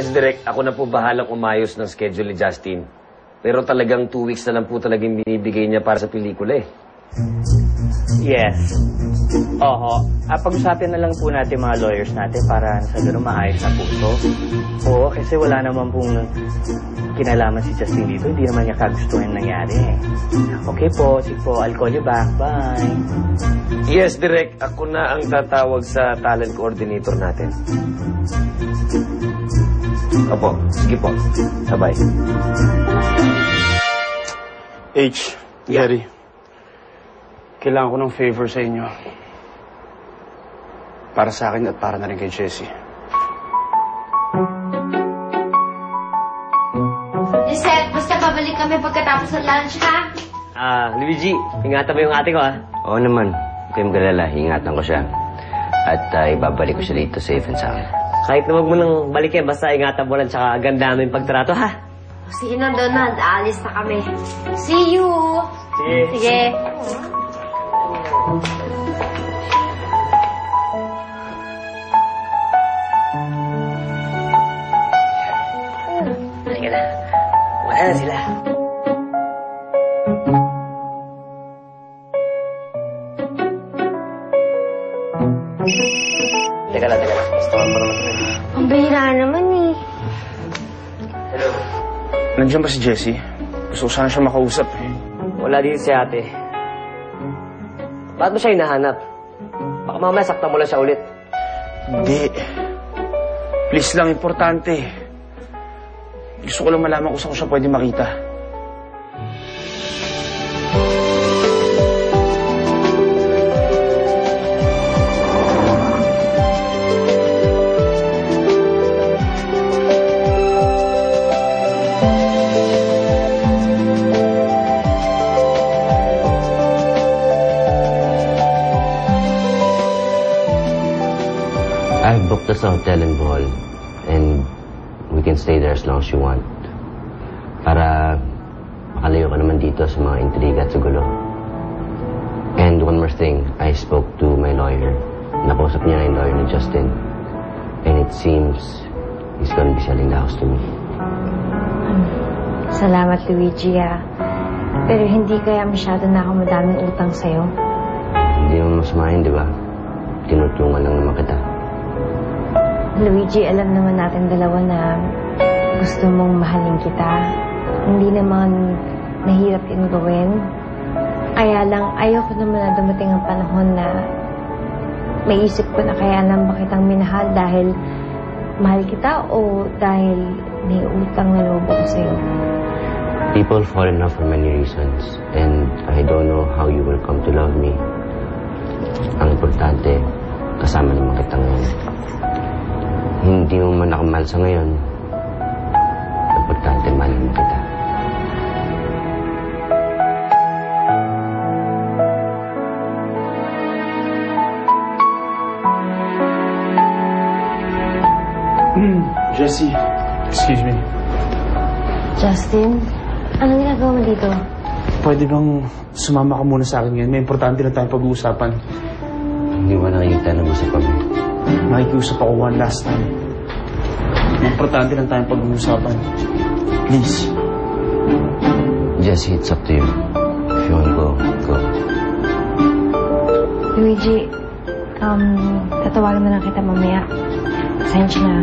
Yes, Direk. Ako na po bahalang umayos ng schedule ni Justin. Pero talagang 2 weeks na lang po talagang binibigay niya para sa pelikula eh. Yes. Oho. Pag-usapin na lang po natin mga lawyers natin para sa gano'n maayos na po ito. Oo, kasi wala naman pong kinalaman si Justin dito. Hindi naman niya kagustuhan nangyari eh. Okay po, sige po. I'll call you back. Bye. Yes, Direk. Ako na ang tatawag sa talent coordinator natin. Opo, sige po. Bye-bye. H, Gary. Kailangan ko ng favor sa inyo. Para sa akin at para na rin kay Jessie. Lisette, basta babalik kami pagkatapos ng lunch, ha? Luigi, ingatan mo yung ate ko, ha? Oo naman. Huwag kayong galala. Ingatan ko siya. At ibabalik ko siya dito safe and sound. Kahit na wag mo nang balikin, basta ingatan mo lang tsaka ganda mo yung pagtrato, ha? Sige na, Donald. Aalis na kami. See you! Sige. Halika na. Wala na sila. Teka lang. Gusto ko pa naman sila. Ang bihira naman eh. Hello. Nandiyan ba si Jessie? Gusto ko sana siya makausap eh. Wala dito si ate. Bakit mo siya hinahanap? Baka mamaya saktan mo lang siya ulit. Hindi. Please lang, importante. Gusto ko lang malaman kung saan ko siya pwede makita. I've booked us a hotel in Bohol, and we can stay there as long as you want. Para makalayo ka naman dito sa mga intriga at sa gulo. And one more thing, I spoke to my lawyer. Nakausap niya na yung lawyer ni Justin. And it seems he's gonna be selling the house to me. Salamat, Luigi, ah. Pero hindi kaya masyado na ako madaming utang sa'yo. Hindi mo masamahin, di ba? Tinutulungan lang naman kita. Luigi, alam naman natin dalawa na gusto mong mahalin kita. Hindi naman nahirap yun gawin. Kaya lang, ayoko naman na dumating ang panahon na maisip ko na kaya lang ba kitang minahal dahil mahal kita o dahil may utang na loob ako sa'yo. People fall in love for many reasons, and I don't know how you will come to love me. Ang importante, kasama naman kita ngayon. Hindi mo man ako mahal sa ngayon. Importante, mahal mo kita. Jessie, excuse me. Justin, ano ginagawa mo dito? Pwede bang sumama ka muna sa akin ngayon? May importante na tayong pag-uusapan. Hindi mo nakikita nag-usap kami. Makikiusap ako one last time. May importante lang tayong pag-uusapan. Please. Jessie, it's up to you. If you want to go, go. Luigi, tatawagan na lang kita mamaya. Pasensya na.